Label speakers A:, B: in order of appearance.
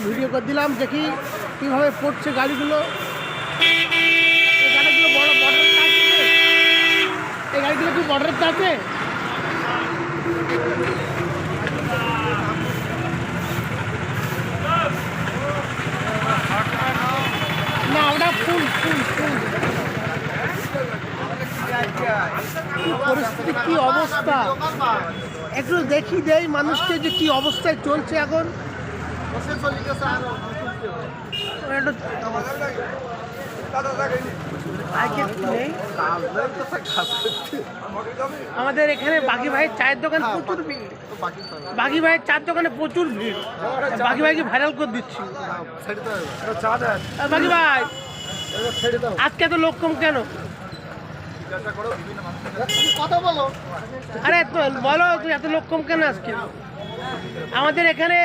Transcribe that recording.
A: Video করে দিলাম দেখি কীভাবে পড়ছে গাড়িগুলো। এই গাড়িগুলো বর্ডারের আছে, এই গাড়িগুলো কি বর্ডারের আছে? না ওটা ফুল ফুল ফুল। কি পরিস্থিতি, কি অবস্থা একটু দেখি দেই মানুষকে যে কি অবস্থায় চলছে এখন। আমাদের এখানে বাকি ভাইয়ের চায়ের দোকান প্রচুর ভিড়, বাকি ভাইয়ের চায়ের দোকানে প্রচুর ভিড়। বাকি ভাইকে ভাইরাল করে দিচ্ছি। বাকি ভাই আজকে তো লোক কম কেন? কথা বলো। আরে বলো এত লোক কম কেন আজকে? আমাদের এখানে